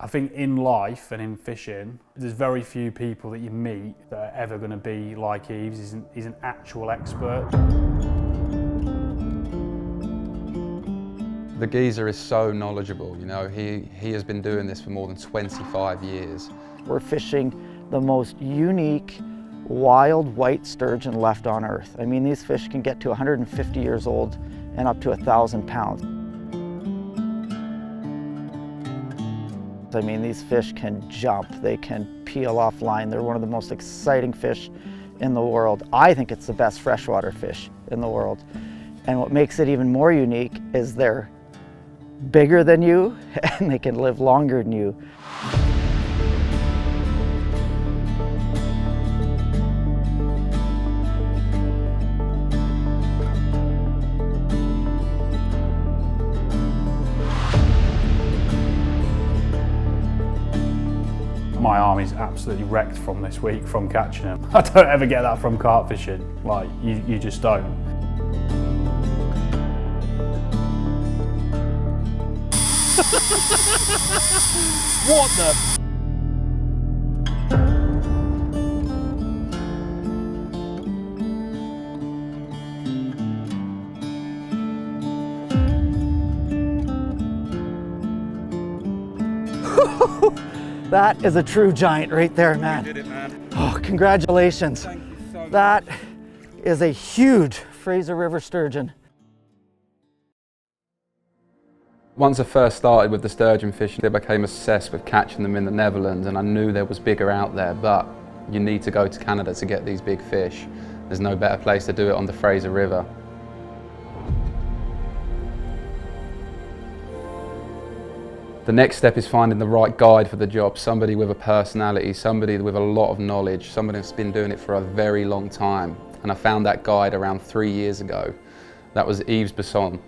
I think in life and in fishing, there's very few people that you meet that are ever going to be like Yves. He's an actual expert. The geezer is so knowledgeable, you know, he has been doing this for more than 25 years. We're fishing the most unique wild white sturgeon left on earth. I mean, these fish can get to 150 years old and up to 1,000 pounds. I mean, these fish can jump, they can peel off line. They're one of the most exciting fish in the world. I think it's the best freshwater fish in the world. And what makes it even more unique is they're bigger than you and they can live longer than you. My arm is absolutely wrecked from this week from catching them. I don't ever get that from carp fishing. Like, you just don't. What the? That is a true giant right there, man. You did it, man. Oh, congratulations. Thank you so much. That is a huge Fraser River sturgeon. Once I first started with the sturgeon fishing, I became obsessed with catching them in the Netherlands, and I knew there was bigger out there, but you need to go to Canada to get these big fish. There's no better place to do it on the Fraser River. The next step is finding the right guide for the job, somebody with a personality, somebody with a lot of knowledge, somebody that's been doing it for a very long time. And I found that guide around 3 years ago. That was Yves Bisson.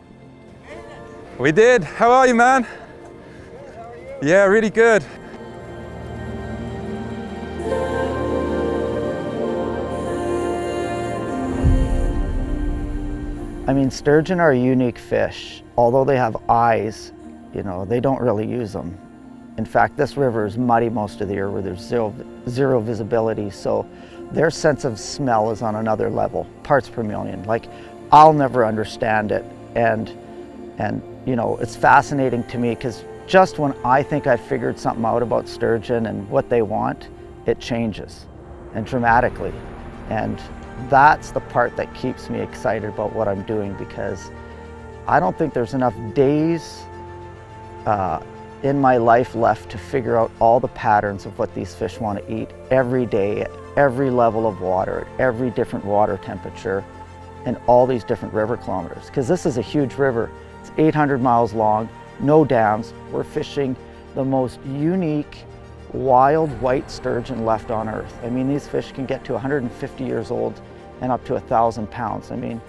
We did. How are you, man? Good, how are you? Yeah, really good. I mean, sturgeon are a unique fish. Although they have eyes, you know, they don't really use them. In fact, this river is muddy most of the year where there's zero visibility, so their sense of smell is on another level, parts per million. Like, I'll never understand it, and you know, it's fascinating to me because just when I think I've figured something out about sturgeon and what they want, it changes, and dramatically. And that's the part that keeps me excited about what I'm doing, because I don't think there's enough days in my life left to figure out all the patterns of what these fish want to eat every day, at every level of water, at every different water temperature, and all these different river kilometers. Because this is a huge river. It's 800 miles long, no dams. We're fishing the most unique wild white sturgeon left on earth. I mean, these fish can get to 150 years old and up to 1,000 pounds. I mean,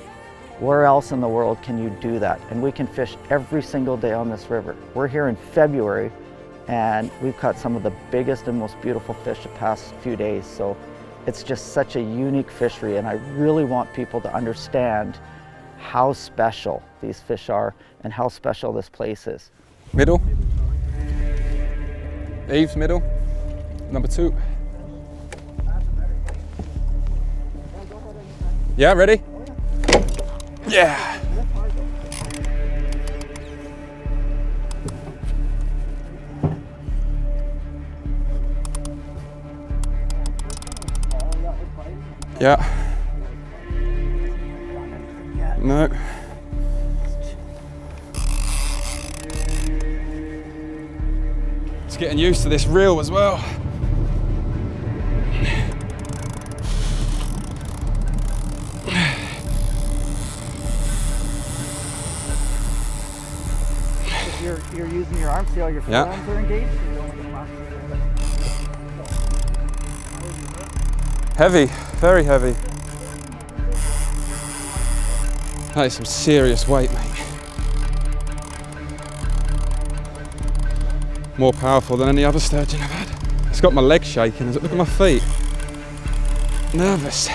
where else in the world can you do that? And we can fish every single day on this river. We're here in February and we've caught some of the biggest and most beautiful fish the past few days. So it's just such a unique fishery, and I really want people to understand how special these fish are and how special this place is. Middle. Yves, middle. Number 2. Yeah, ready? Yeah. Yeah. No. It's getting used to this reel as well. You're using your arms, see how your forearms are engaged? Heavy, very heavy. That is some serious weight, mate. More powerful than any other sturgeon I've had. It's got my legs shaking. Look at my feet. Nervous.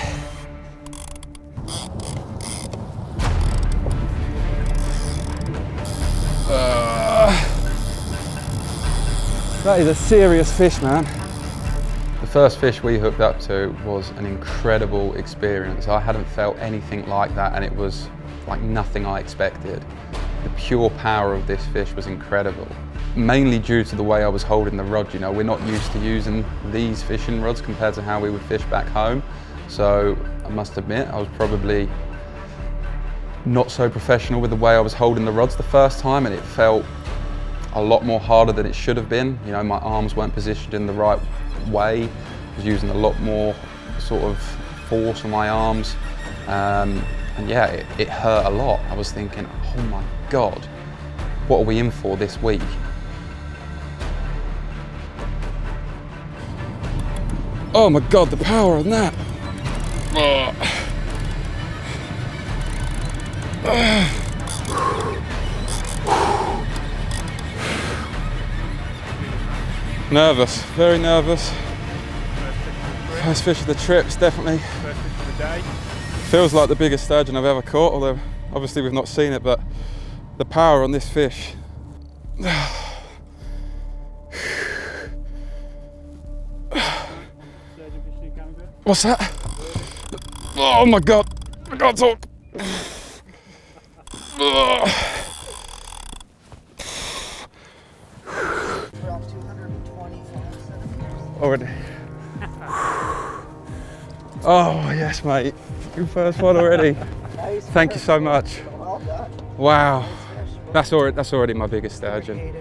That is a serious fish, man. The first fish we hooked up to was an incredible experience. I hadn't felt anything like that, and it was like nothing I expected. The pure power of this fish was incredible. Mainly due to the way I was holding the rod. You know, we're not used to using these fishing rods compared to how we would fish back home. So I must admit, I was probably not so professional with the way I was holding the rods the first time, and it felt a lot more harder than it should have been. You know, my arms weren't positioned in the right way. I was using a lot more sort of force on my arms. And yeah, it hurt a lot. I was thinking, oh my God, what are we in for this week? Oh my God, the power on that. Nervous, very nervous. First fish of the trip's definitely. First fish of the day. Feels like the biggest sturgeon I've ever caught, although obviously we've not seen it, but the power on this fish. What's that? Oh my God, I can't talk. Already. Oh yes, mate. Your first one already. Thank you so much. Wow, that's already my biggest sturgeon. Mate,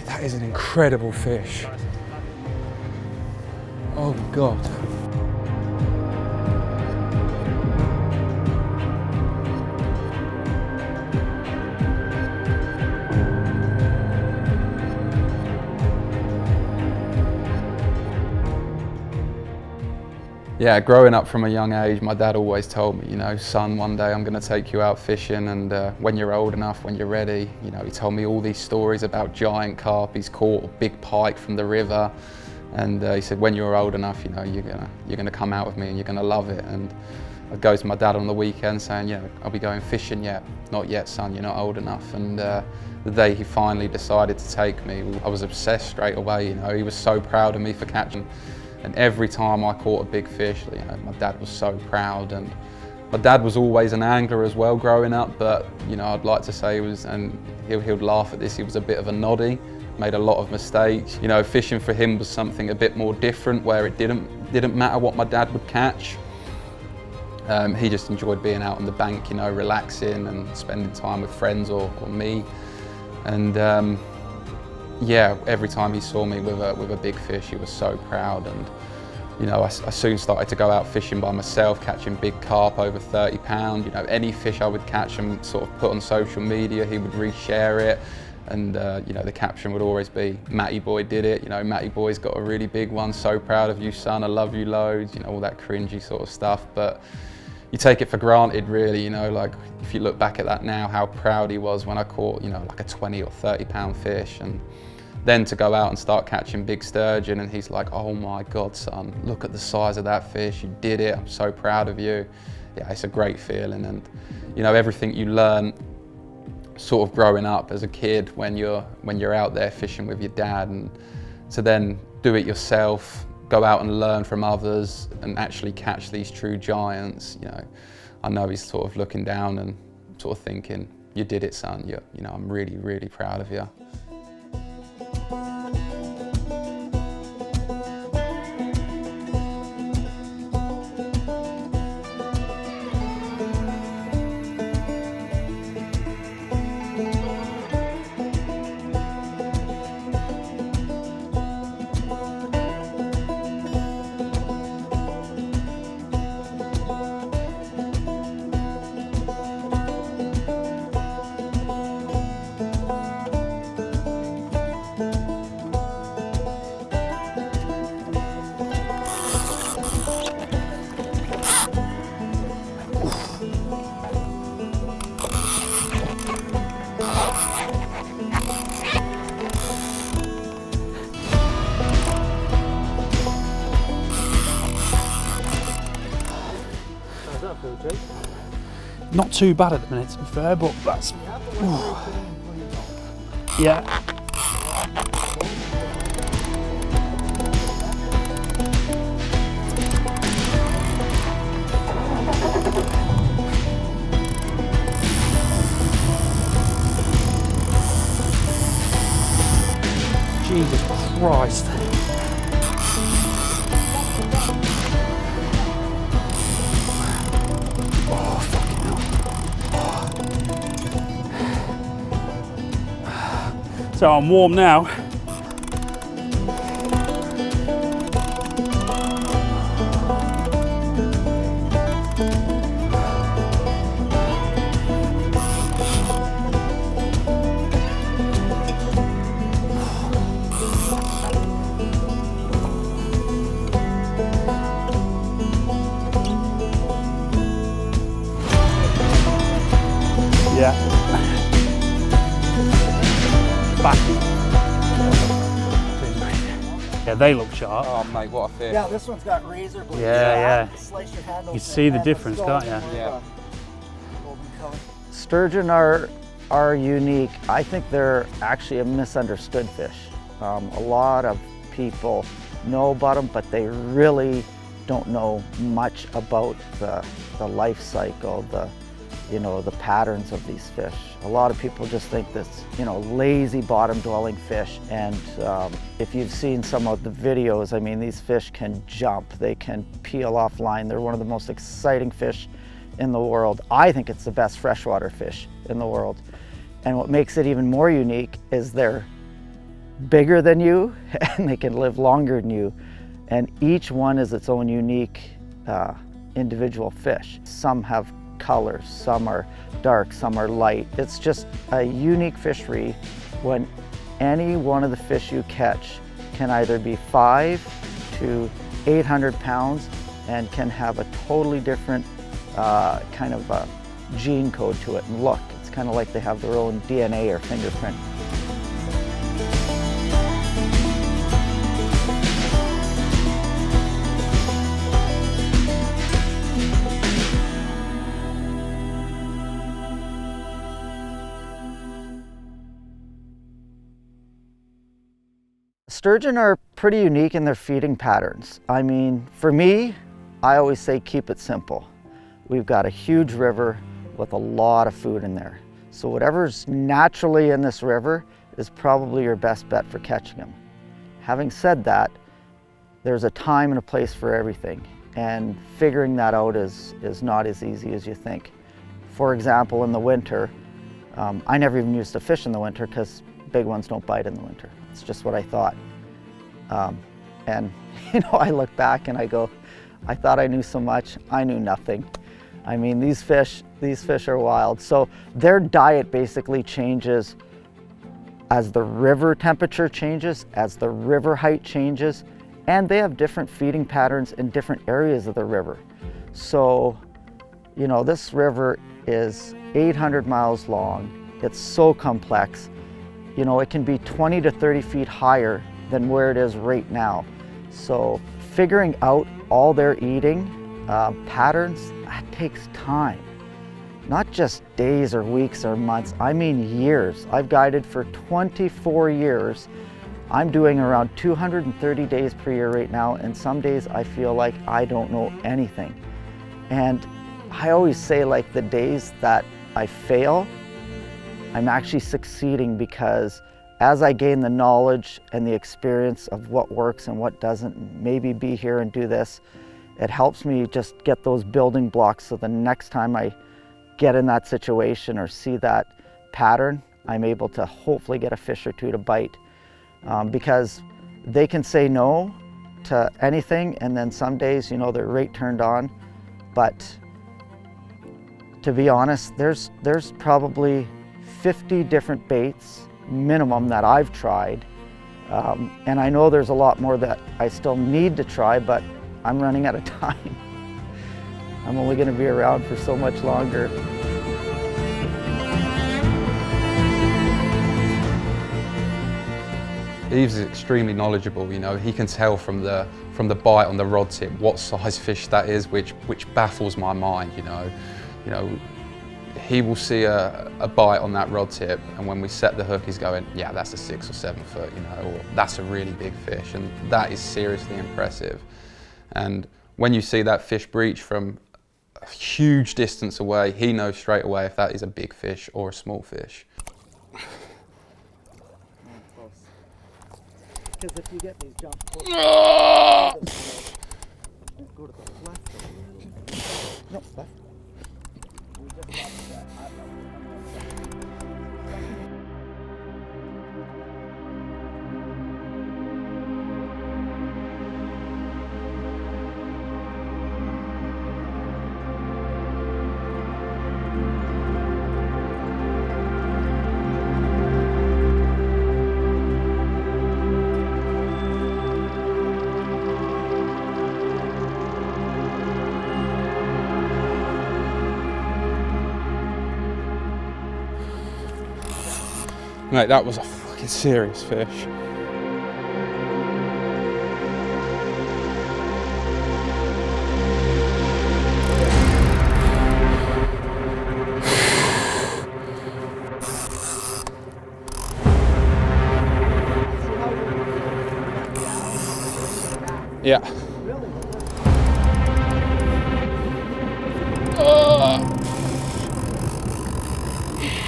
that is an incredible fish. Oh God. Yeah, growing up from a young age, my dad always told me, you know, son, one day I'm going to take you out fishing, and when you're old enough, when you're ready, you know, he told me all these stories about giant carp. He's caught a big pike from the river, and he said, when you're old enough, you know, you're gonna come out with me and you're gonna love it. And I'd go to my dad on the weekend saying, yeah, I'll be going fishing yet. Not yet, son, you're not old enough. And the day he finally decided to take me, I was obsessed straight away. You know, he was so proud of me for catching. And every time I caught a big fish, you know, my dad was so proud. And my dad was always an angler as well growing up, but you know, I'd like to say he was, and he'll laugh at this, he was a bit of a noddy, made a lot of mistakes. You know, fishing for him was something a bit more different, where it didn't matter what my dad would catch. He just enjoyed being out on the bank, you know, relaxing and spending time with friends or me. And yeah, every time he saw me with a big fish, he was so proud. And you know, I soon started to go out fishing by myself, catching big carp over 30 pounds. You know, any fish I would catch and sort of put on social media, he would reshare it. And you know, the caption would always be, Matty boy did it. You know, Matty boy's got a really big one. So proud of you, son. I love you loads. You know, all that cringy sort of stuff. But you take it for granted, really. You know, like if you look back at that now, how proud he was when I caught, you know, like a 20 or 30 pound fish. And then to go out and start catching big sturgeon, and he's like, oh my God, son, look at the size of that fish. You did it. I'm so proud of you. Yeah, it's a great feeling. And you know, everything you learn sort of growing up as a kid when you're out there fishing with your dad, and to then do it yourself, go out and learn from others and actually catch these true giants. You know, I know he's sort of looking down and sort of thinking, you did it, son. You know, I'm really, really proud of you. Not too bad at the minute, to be fair, but that's... Yeah. Jesus Christ. Oh, fucking hell. So I'm warm now. Yeah. Back. Yeah, they look sharp. Oh mate, what a fish. Yeah, this one's got razor blades. Yeah. Slice your hand open. You see the difference, can't you? Yeah. Sturgeon are unique. I think they're actually a misunderstood fish. A lot of people know about them, but they really don't know much about the life cycle, the patterns of these fish. A lot of people just think this, lazy bottom dwelling fish. And if you've seen some of the videos, I mean, these fish can jump, they can peel off line. They're one of the most exciting fish in the world. I think it's the best freshwater fish in the world. And what makes it even more unique is they're bigger than you and they can live longer than you. And each one is its own unique individual fish. Some have colors, some are dark, some are light. It's just a unique fishery when any one of the fish you catch can either be 5 to 800 pounds and can have a totally different kind of gene code to it and look. It's kind of like they have their own DNA or fingerprint. Sturgeon are pretty unique in their feeding patterns. I mean, for me, I always say keep it simple. We've got a huge river with a lot of food in there. So whatever's naturally in this river is probably your best bet for catching them. Having said that, there's a time and a place for everything, and figuring that out is not as easy as you think. For example, in the winter, I never even used to fish in the winter because big ones don't bite in the winter. It's just what I thought. And I look back and I go, I thought I knew so much, I knew nothing. I mean, these fish are wild. So their diet basically changes as the river temperature changes, as the river height changes, and they have different feeding patterns in different areas of the river. So, this river is 800 miles long. It's so complex. It can be 20 to 30 feet higher than where it is right now. So figuring out all their eating patterns, that takes time. Not just days or weeks or months, I mean years. I've guided for 24 years. I'm doing around 230 days per year right now, and some days I feel like I don't know anything. And I always say, like, the days that I fail, I'm actually succeeding, because as I gain the knowledge and the experience of what works and what doesn't, maybe be here and do this, it helps me just get those building blocks so the next time I get in that situation or see that pattern, I'm able to hopefully get a fish or two to bite. Because they can say no to anything, and then some days, they're right turned on. But to be honest, there's probably 50 different baits minimum that I've tried, and I know there's a lot more that I still need to try, but I'm running out of time. I'm only going to be around for so much longer. Yves is extremely knowledgeable. He can tell from the bite on the rod tip what size fish that is, which baffles my mind. He will see a bite on that rod tip, and when we set the hook, he's going, yeah, that's a 6 or 7 foot, or that's a really big fish, and that is seriously impressive. And when you see that fish breach from a huge distance away, he knows straight away if that is a big fish or a small fish. because if you get these jumps, go to the left. No, left. We just got that. Mate, that was a fucking serious fish. Yeah.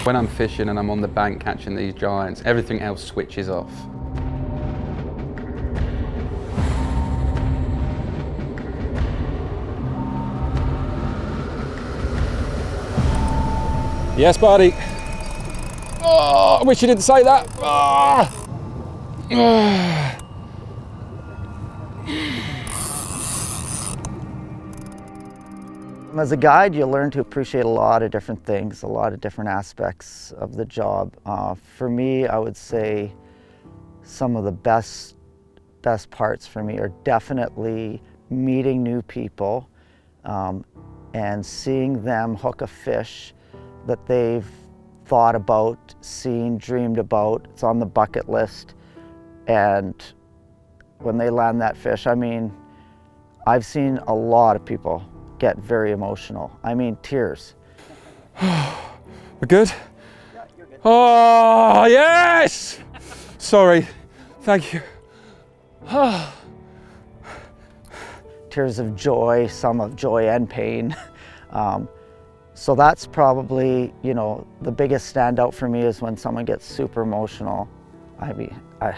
When I'm fishing and I'm on the bank catching these giants, everything else switches off. Yes, buddy. Oh, I wish you didn't say that. As a guide, you learn to appreciate a lot of different things, a lot of different aspects of the job. For me, I would say some of the best parts for me are definitely meeting new people and seeing them hook a fish that they've thought about, seen, dreamed about. It's on the bucket list. And when they land that fish, I mean, I've seen a lot of people get very emotional. I mean, tears. We're good? Yeah, you're good. Oh, yes! Sorry. Thank you. Tears of joy, some of joy and pain. So that's probably, you know, the biggest standout for me is when someone gets super emotional. I mean, I'm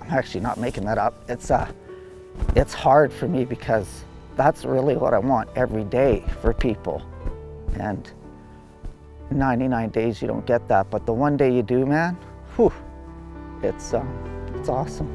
actually not making that up. It's hard for me because that's really what I want every day for people. And 99 days you don't get that, but the one day you do, man, whew, it's awesome.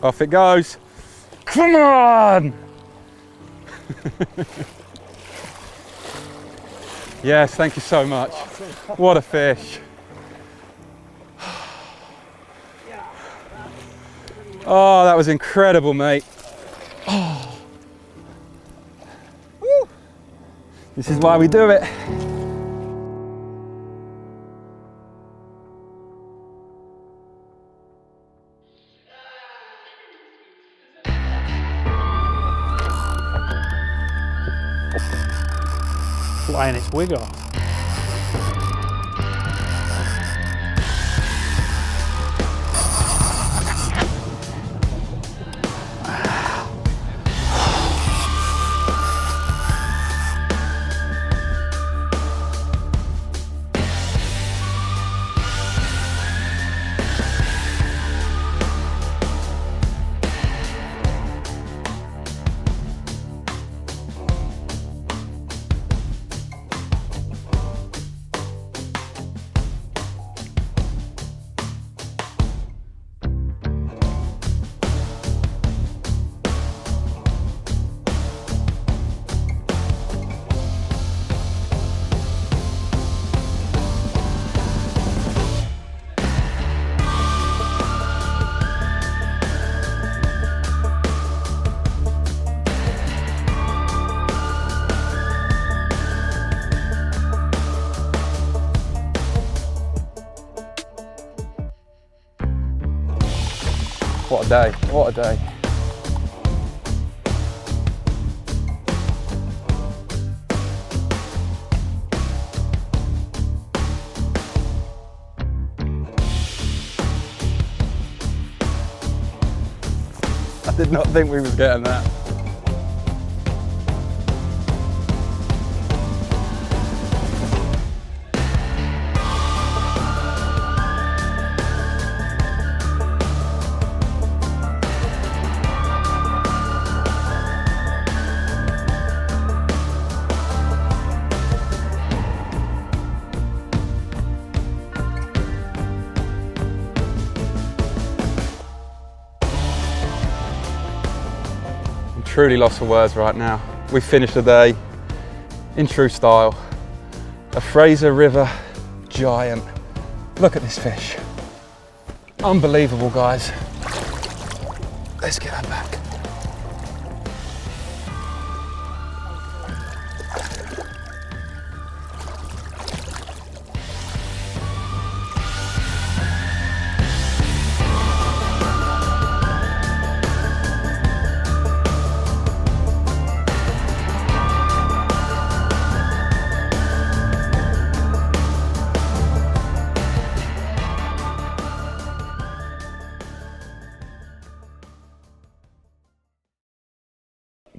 Off it goes. Come on! Yes, thank you so much. What a fish. Oh, that was incredible, mate. Oh. Woo. This is why we do it. Flying its wig off. What a day, what a day. I did not think we was getting that. Truly lost for words right now. We finished the day in true style. A Fraser River giant. Look at this fish. Unbelievable, guys. Let's get her back.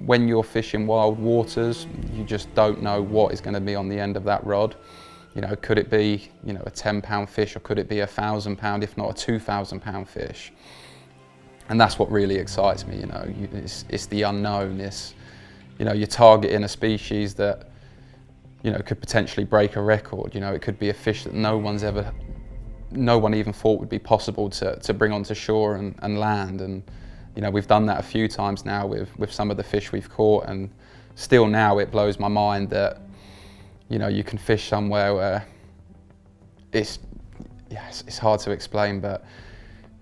When you're fishing wild waters, you just don't know what is going to be on the end of that rod. You know, could it be, you know, a 10-pound fish, or could it be a 1,000-pound, if not a 2,000-pound fish? And that's what really excites me. You know, it's the unknown. It's, you know, you're targeting a species that, you know, could potentially break a record. You know, it could be a fish that no one even thought would be possible to bring onto shore and land. And you know, we've done that a few times now with some of the fish we've caught, and still now it blows my mind that, you know, you can fish somewhere where it's hard to explain, but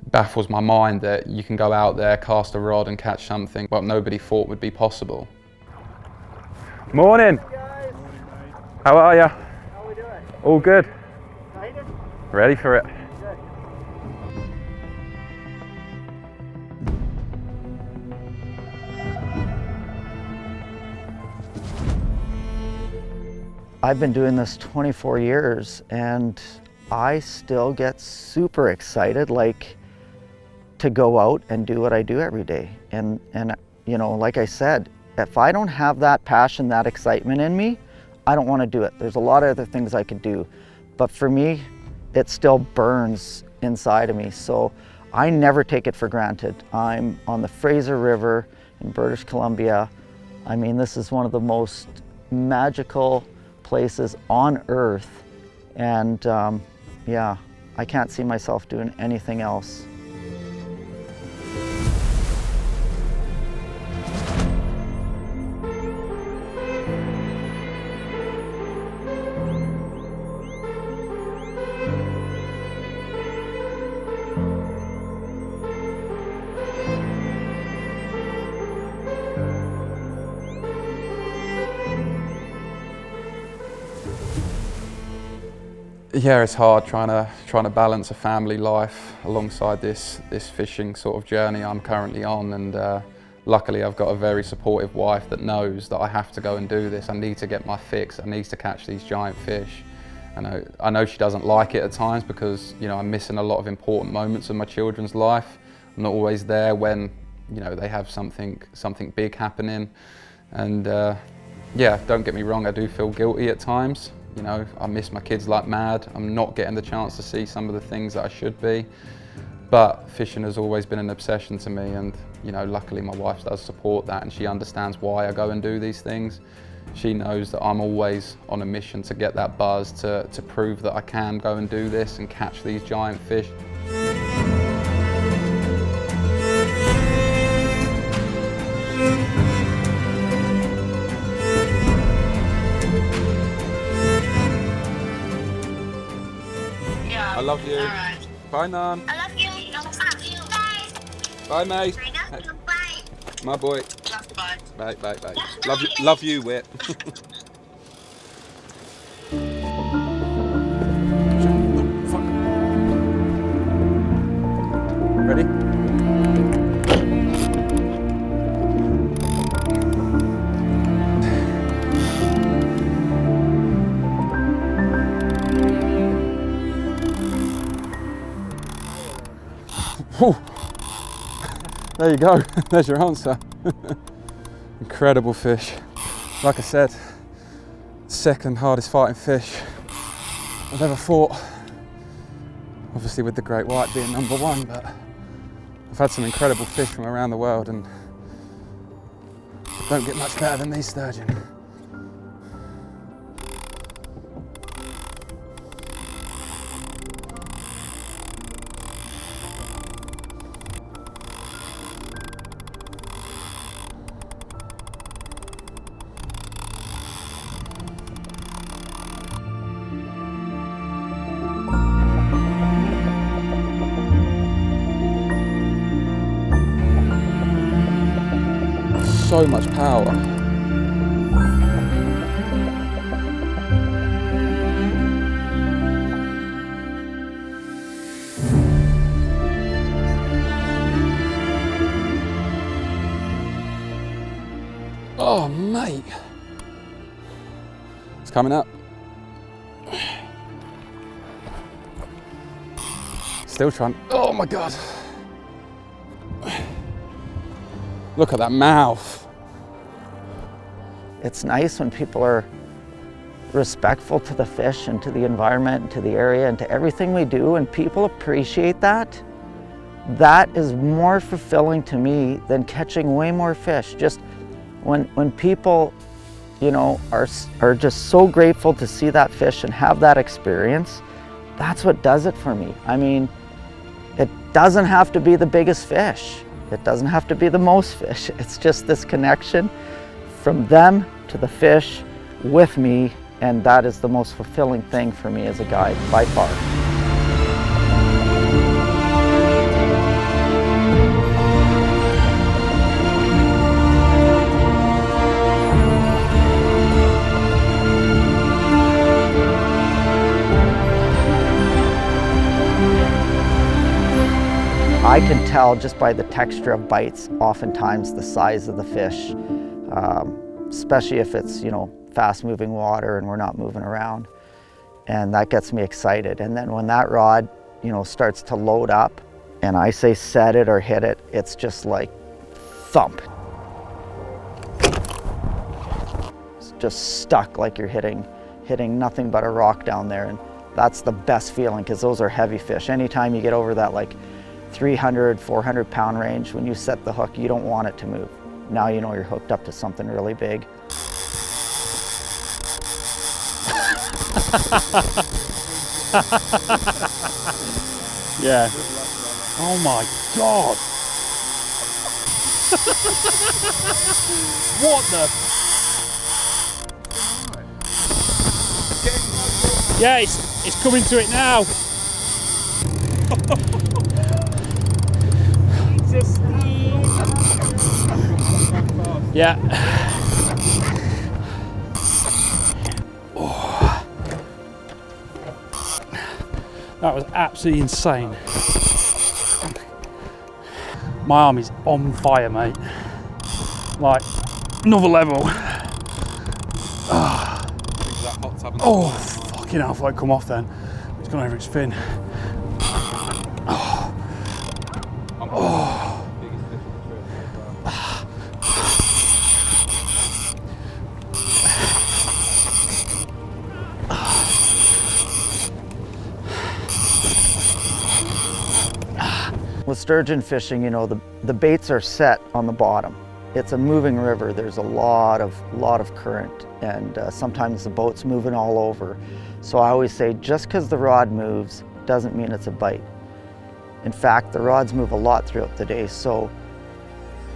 baffles my mind that you can go out there, cast a rod and catch something what nobody thought would be possible. Morning. Hey guys. How are you? How we doing? All good. Excited? Ready for it. Good. I've been doing this 24 years and I still get super excited, like, to go out and do what I do every day. And you know, like I said, if I don't have that passion, that excitement in me, I don't want to do it. There's a lot of other things I could do, but for me, it still burns inside of me. So I never take it for granted. I'm on the Fraser River in British Columbia. I mean, this is one of the most magical places on earth, and yeah, I can't see myself doing anything else. Yeah, it's hard trying to balance a family life alongside this fishing sort of journey I'm currently on, and luckily I've got a very supportive wife that knows that I have to go and do this. I need to get my fix. I need to catch these giant fish. I know she doesn't like it at times because, you know, I'm missing a lot of important moments in my children's life. I'm not always there when, you know, they have something big happening, and yeah, don't get me wrong, I do feel guilty at times. You know, I miss my kids like mad. I'm not getting the chance to see some of the things that I should be. But fishing has always been an obsession to me, and, you know, luckily my wife does support that, and she understands why I go and do these things. She knows that I'm always on a mission to get that buzz, to prove that I can go and do this and catch these giant fish. I love you. Right. Bye, Nan. I love you. Bye. Bye, mate. I love you. Bye. My boy. Bye. Bye, bye, bye. Love you, Whit. Ready? Whew. There you go, there's your answer. Incredible fish. Like I said, second hardest fighting fish I've ever fought. Obviously with the great white being number one, but I've had some incredible fish from around the world and don't get much better than these sturgeon. So much power. Oh, mate. It's coming up. Still trying. Oh my God. Look at that mouth. It's nice when people are respectful to the fish and to the environment and to the area and to everything we do, and people appreciate that. That is more fulfilling to me than catching way more fish. Just when people, you know, are just so grateful to see that fish and have that experience, that's what does it for me. I mean, it doesn't have to be the biggest fish. It doesn't have to be the most fish. It's just this connection from them to the fish with me, and that is the most fulfilling thing for me as a guide, by far. I can tell just by the texture of bites, oftentimes the size of the fish, especially if it's, you know, fast moving water and we're not moving around. And that gets me excited. And then when that rod, you know, starts to load up and I say set it or hit it, it's just like thump. It's just stuck like you're hitting nothing but a rock down there. And that's the best feeling because those are heavy fish. Anytime you get over that like 300, 400 pound range, when you set the hook, you don't want it to move. Now you know you're hooked up to something really big. Yeah. Oh my God. What the? Yeah, it's coming to it now. Yeah. Oh. That was absolutely insane. My arm is on fire, mate. Like, another level. Oh, fucking hell, I thought I'd come off then. It's gone over its fin. Oh. Oh. With sturgeon fishing, you know, the baits are set on the bottom. It's a moving river. There's a lot of current, and sometimes the boat's moving all over. So I always say, just because the rod moves doesn't mean it's a bite. In fact, the rods move a lot throughout the day. So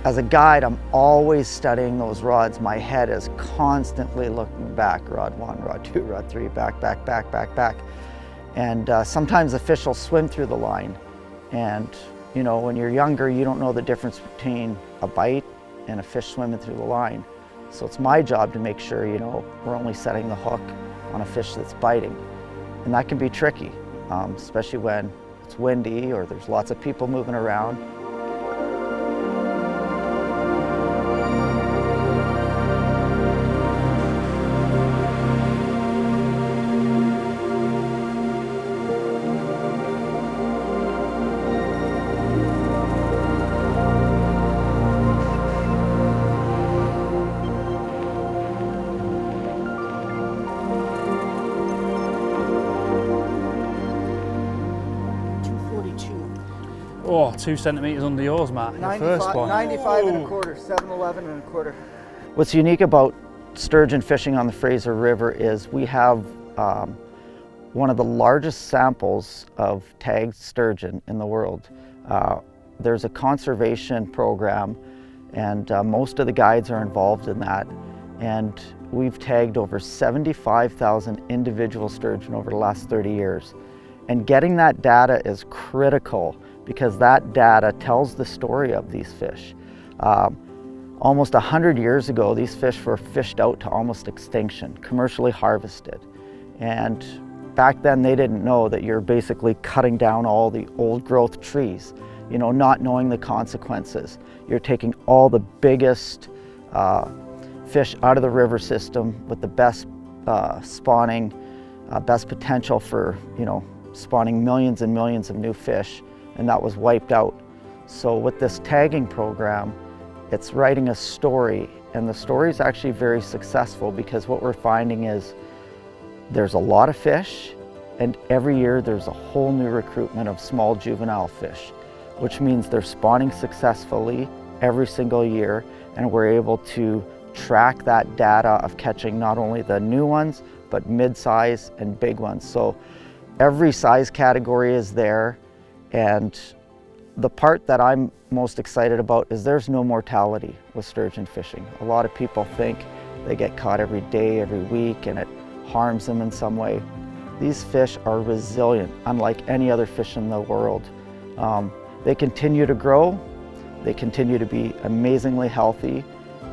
as a guide, I'm always studying those rods. My head is constantly looking back, rod 1, rod 2, rod 3, back, back, back, back, back. And sometimes the fish will swim through the line. And you know, when you're younger, you don't know the difference between a bite and a fish swimming through the line. So it's my job to make sure, you know, we're only setting the hook on a fish that's biting. And that can be tricky, especially when it's windy or there's lots of people moving around. Oh, 2 centimetres under yours, Matt. The first one. 95 and a quarter, 711 and a quarter. What's unique about sturgeon fishing on the Fraser River is we have one of the largest samples of tagged sturgeon in the world. There's a conservation program, and most of the guides are involved in that. And we've tagged over 75,000 individual sturgeon over the last 30 years. And getting that data is critical because that data tells the story of these fish. Almost 100 years ago, these fish were fished out to almost extinction, commercially harvested. And back then they didn't know that you're basically cutting down all the old growth trees, you know, not knowing the consequences. You're taking all the biggest fish out of the river system with the best spawning, best potential for, you know, spawning millions and millions of new fish, and that was wiped out. So with this tagging program, it's writing a story, and the story is actually very successful because what we're finding is there's a lot of fish, and every year there's a whole new recruitment of small juvenile fish, which means they're spawning successfully every single year, and we're able to track that data of catching not only the new ones, but mid-size and big ones. So every size category is there, and the part that I'm most excited about is there's no mortality with sturgeon fishing. A lot of people think they get caught every day, every week, and it harms them in some way. These fish are resilient, unlike any other fish in the world. They continue to grow, they continue to be amazingly healthy,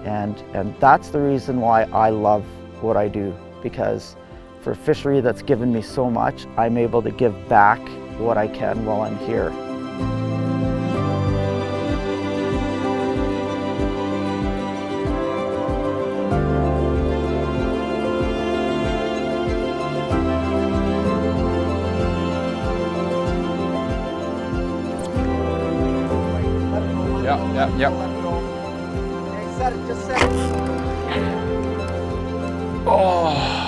and that's the reason why I love what I do, because for a fishery that's given me so much, I'm able to give back what I can while I'm here. Yep. Set it, just set it. Oh.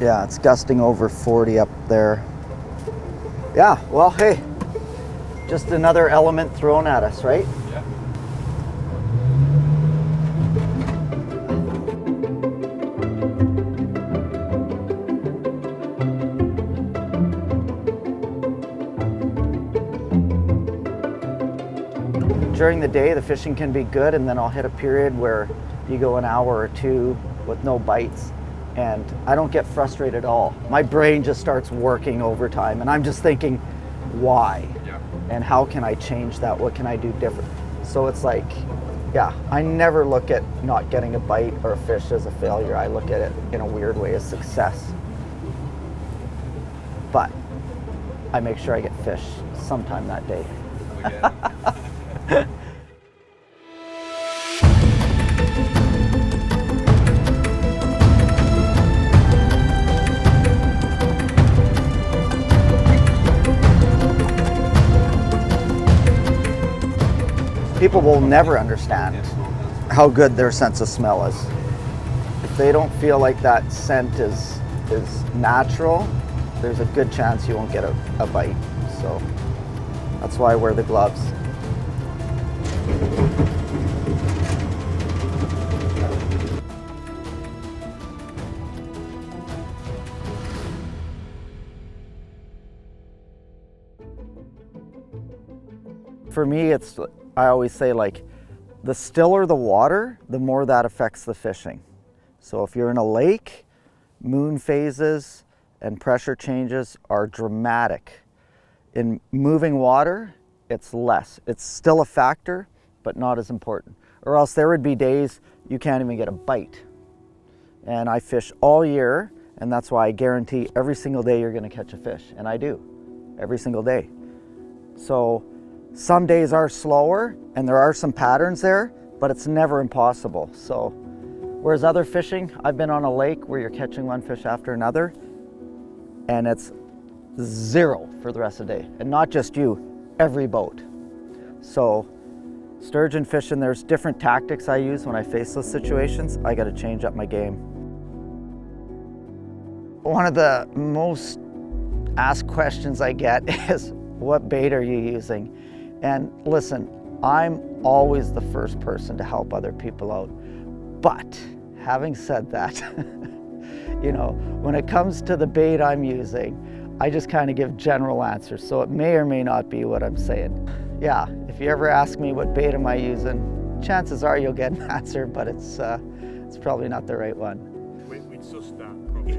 Yeah, it's gusting over 40 up there. Yeah, well, hey, just another element thrown at us, right? Yeah. During the day, the fishing can be good, and then I'll hit a period where you go an hour or two with no bites, and I don't get frustrated at all. My brain just starts working overtime, and I'm just thinking, why? Yeah. And how can I change that? What can I do different? So it's like, yeah, I never look at not getting a bite or a fish as a failure. I look at it in a weird way as success. But I make sure I get fish sometime that day. People will never understand how good their sense of smell is. If they don't feel like that scent is natural, there's a good chance you won't get a bite. So that's why I wear the gloves. For me, I always say, like, the stiller the water, the more that affects the fishing. So if you're in a lake, moon phases, and pressure changes are dramatic. In moving water, it's less. It's still a factor, but not as important. Or else there would be days you can't even get a bite. And I fish all year, and that's why I guarantee every single day you're gonna catch a fish, and I do, every single day. So some days are slower, and there are some patterns there, but it's never impossible. So, whereas other fishing, I've been on a lake where you're catching one fish after another, and it's zero for the rest of the day. And not just you, every boat. So, sturgeon fishing, there's different tactics I use when I face those situations. I gotta change up my game. One of the most asked questions I get is, what bait are you using? And listen, I'm always the first person to help other people out. But having said that, you know, when it comes to the bait I'm using, I just kind of give general answers. So it may or may not be what I'm saying. Yeah, if you ever ask me what bait am I using, chances are you'll get an answer, but it's probably not the right one. We'd suss that probably.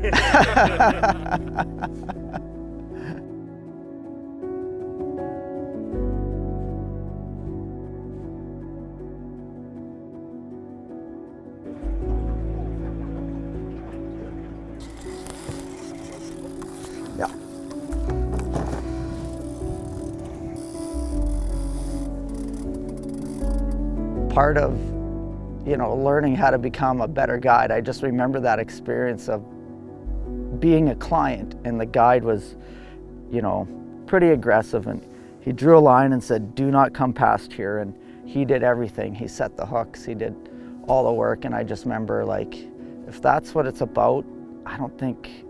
Yeah. Part of, you know, learning how to become a better guide, I just remember that experience of being a client, and the guide was, you know, pretty aggressive, and he drew a line and said, do not come past here, and he did everything. He set the hooks, he did all the work, and I just remember, like, if that's what it's about, I don't think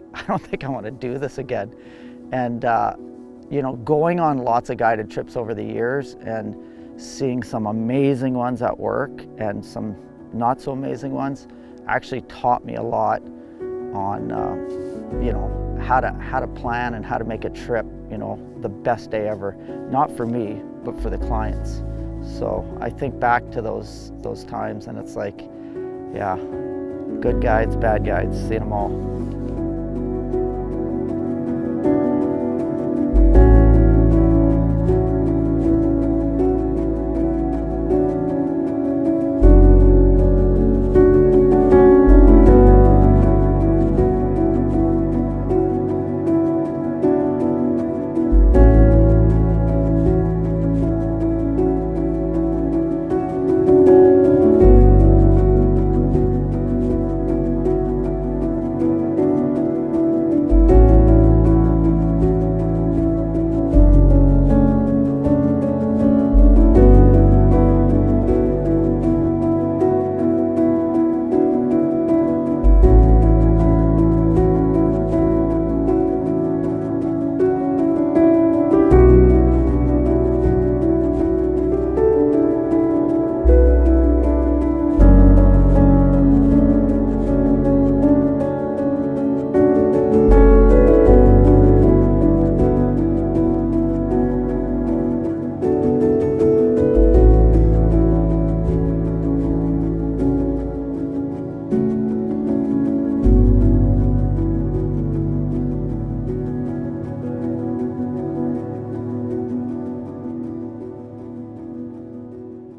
I want to do this again. And you know, going on lots of guided trips over the years and seeing some amazing ones at work and some not so amazing ones actually taught me a lot on you know, how to plan and how to make a trip, you know, the best day ever, not for me but for the clients. So I think back to those times, and it's like, yeah, good guides, bad guides, seen them all.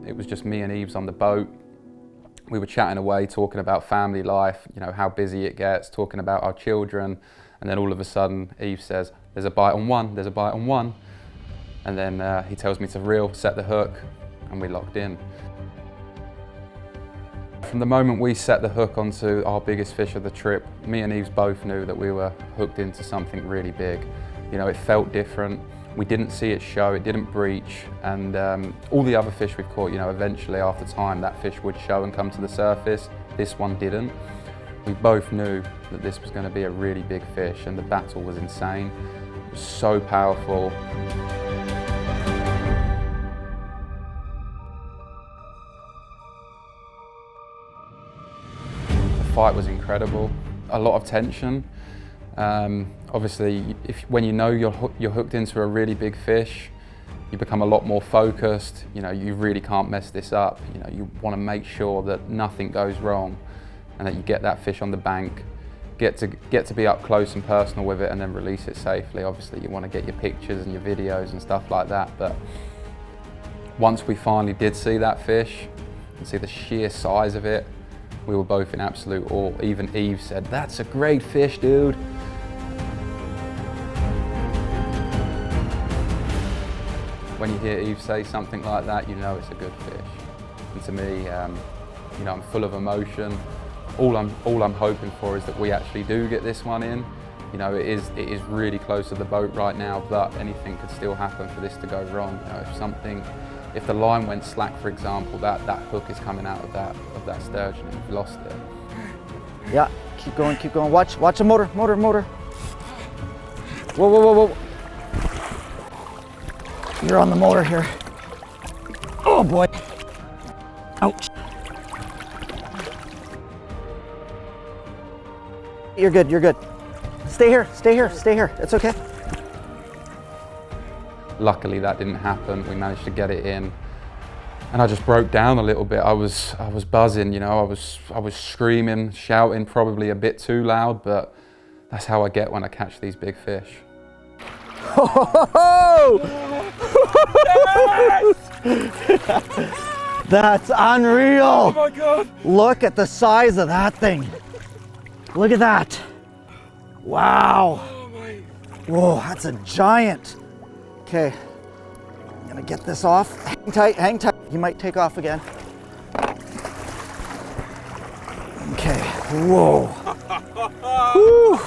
It was just me and Yves on the boat. We were chatting away, talking about family life, you know, how busy it gets, talking about our children, and then all of a sudden Yves says, there's a bite on one, there's a bite on one. And then he tells me to reel, set the hook, and we locked in. From the moment we set the hook onto our biggest fish of the trip, me and Yves both knew that we were hooked into something really big. You know, it felt different. We didn't see it show, it didn't breach, and all the other fish we've caught, you know, eventually after time that fish would show and come to the surface. This one didn't. We both knew that this was going to be a really big fish, and the battle was insane. It was so powerful. The fight was incredible. A lot of tension. Obviously, when you know you're hooked into a really big fish, you become a lot more focused. You know, you really can't mess this up. You know, you want to make sure that nothing goes wrong and that you get that fish on the bank get to be up close and personal with it and then release it safely. Obviously you want to get your pictures and your videos and stuff like that, but once we finally did see that fish and see the sheer size of it, we were both in absolute awe. Even Yves said, "That's a great fish, dude." When you hear Yves say something like that, you know it's a good fish. And to me, you know, I'm full of emotion. All I'm hoping for is that we actually do get this one in. You know, it is really close to the boat right now, but anything could still happen for this to go wrong. You know, if the line went slack, for example, that hook is coming out of that sturgeon and you've lost it. Yeah, keep going, keep going. Watch the motor. Whoa, whoa, whoa, whoa. You're on the motor here. Oh boy. Ouch. You're good, you're good. Stay here. It's okay. Luckily that didn't happen. We managed to get it in. And I just broke down a little bit. I was buzzing, you know, I was screaming, shouting, probably a bit too loud, but that's how I get when I catch these big fish. That's unreal. Oh my God. Look at the size of that thing. Look at that. Wow. Whoa, that's a giant. Okay, I'm gonna get this off. Hang tight. You might take off again. Okay, whoa. Whew.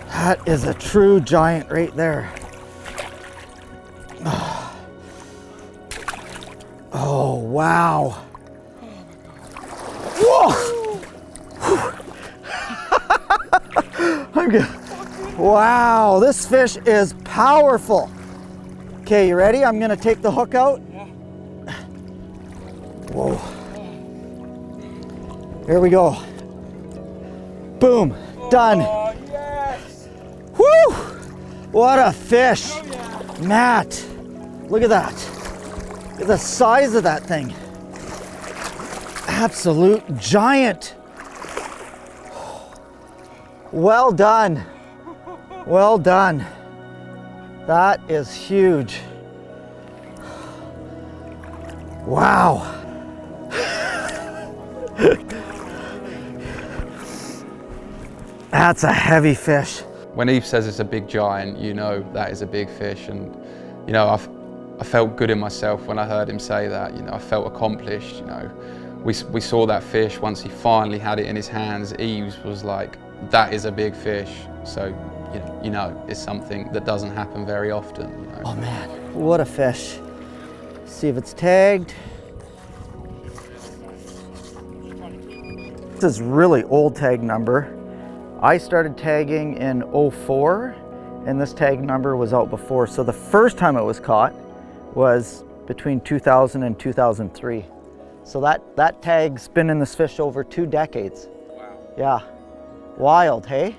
That is a true giant right there. Oh, wow. Whoa! I'm good. Wow, this fish is powerful. Okay, you ready? I'm gonna take the hook out. Yeah. Whoa. Here we go. Boom, done. Oh, yes. Woo! What a fish. Oh, yeah. Matt, look at that. Look at the size of that thing. Absolute giant. Well done. Well done. That is huge. Wow. That's a heavy fish. When Yves says it's a big giant, you know that is a big fish. And, you know, I felt good in myself when I heard him say that. You know, I felt accomplished, you know. We saw that fish once he finally had it in his hands. Yves was like, that is a big fish. So, you know, it's something that doesn't happen very often. You know? Oh man, what a fish. See if it's tagged. This is really old tag number. I started tagging in '04 and this tag number was out before. So the first time it was caught was between 2000 and 2003. So that tag's been in this fish over 2 decades. Wow. Yeah, wild, hey?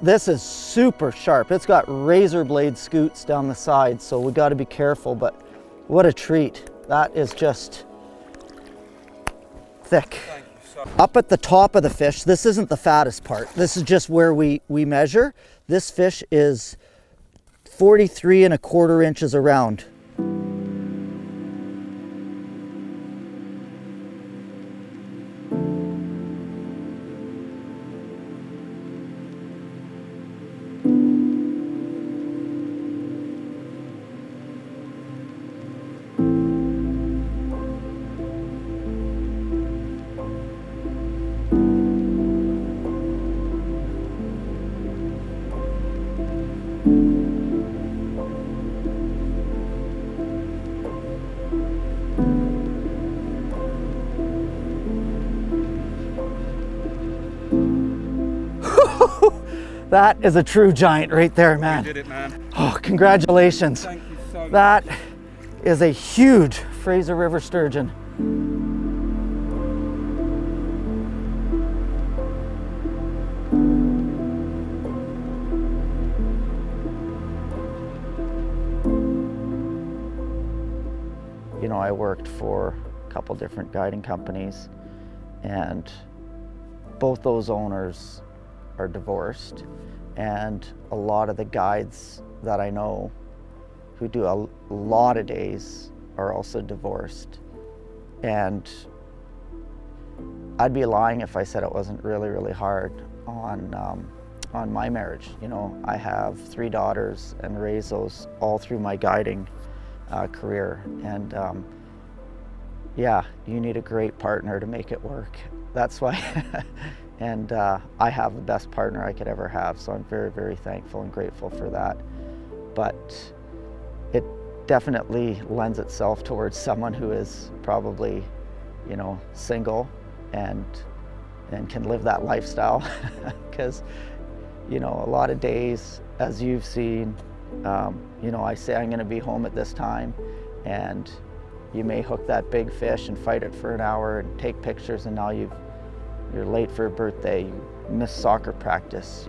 This is super sharp. It's got razor blade scoots down the side, so we gotta be careful, but what a treat. That is just thick. Thank you so much. Up at the top of the fish, this isn't the fattest part. This is just where we measure. This fish is 43¼ inches around. That is a true giant right there, man. You did it, man. Oh, congratulations. Thank you so much. That is a huge Fraser River sturgeon. You know, I worked for a couple different guiding companies, and both those owners are divorced, and a lot of the guides that I know who do a lot of days are also divorced. And I'd be lying if I said it wasn't really, really hard on my marriage. You know, I have 3 daughters and raised those all through my guiding career. And yeah, you need a great partner to make it work. That's why, and I have the best partner I could ever have, so I'm very, very thankful and grateful for that. But it definitely lends itself towards someone who is probably, you know, single and can live that lifestyle. Because, you know, a lot of days, as you've seen, you know, I say I'm going to be home at this time, and you may hook that big fish and fight it for an hour and take pictures, and now you're late for a birthday, you miss soccer practice,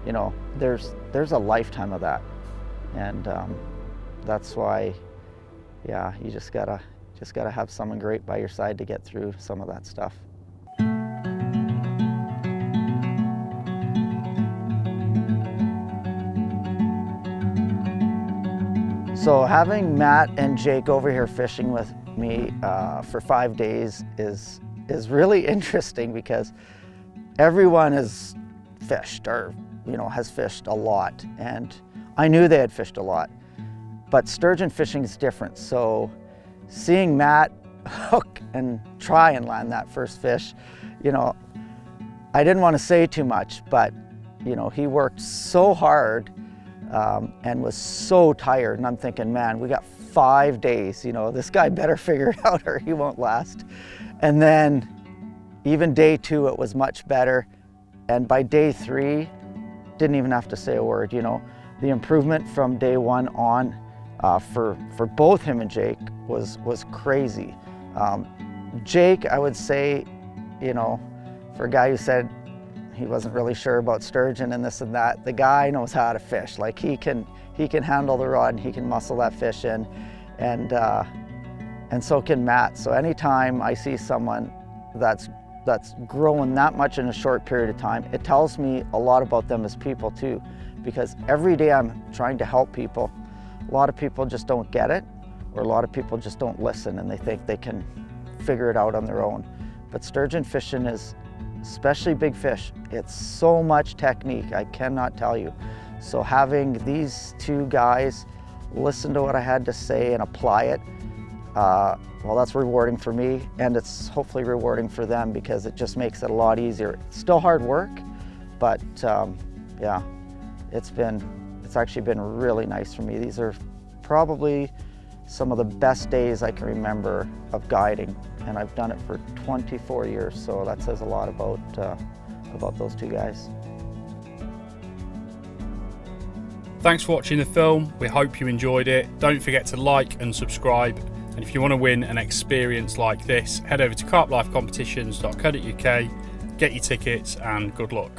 you know, there's a lifetime of that. And that's why, yeah, you just gotta have someone great by your side to get through some of that stuff. So having Matt and Jake over here fishing with me for 5 days is really interesting, because everyone has fished, or, you know, has fished a lot, and I knew they had fished a lot, but sturgeon fishing is different. So seeing Matt hook and try and land that first fish, you know, I didn't want to say too much, but, you know, he worked so hard and was so tired, and I'm thinking, man, we got 5 days, you know, this guy better figure it out or he won't last. And then even day 2, it was much better, and by day 3, didn't even have to say a word. You know, the improvement from day 1 on for both him and Jake was crazy. Jake, I would say, you know, for a guy who said he wasn't really sure about sturgeon and this and that, the guy knows how to fish. Like, he can handle the rod and he can muscle that fish in, and so can Matt. So anytime I see someone that's growing that much in a short period of time, it tells me a lot about them as people too, because every day I'm trying to help people. A lot of people just don't get it, or a lot of people just don't listen, and they think they can figure it out on their own. But sturgeon fishing is, especially big fish, it's so much technique, I cannot tell you. So having these 2 guys listen to what I had to say and apply it, well, that's rewarding for me, and it's hopefully rewarding for them, because it just makes it a lot easier. It's still hard work, but yeah, it's actually been really nice for me. These are probably some of the best days I can remember of guiding, and I've done it for 24 years, so that says a lot about those 2 guys. Thanks for watching the film. We hope you enjoyed it. Don't forget to like and subscribe. And if you want to win an experience like this, head over to carplifecompetitions.co.uk, get your tickets, and good luck.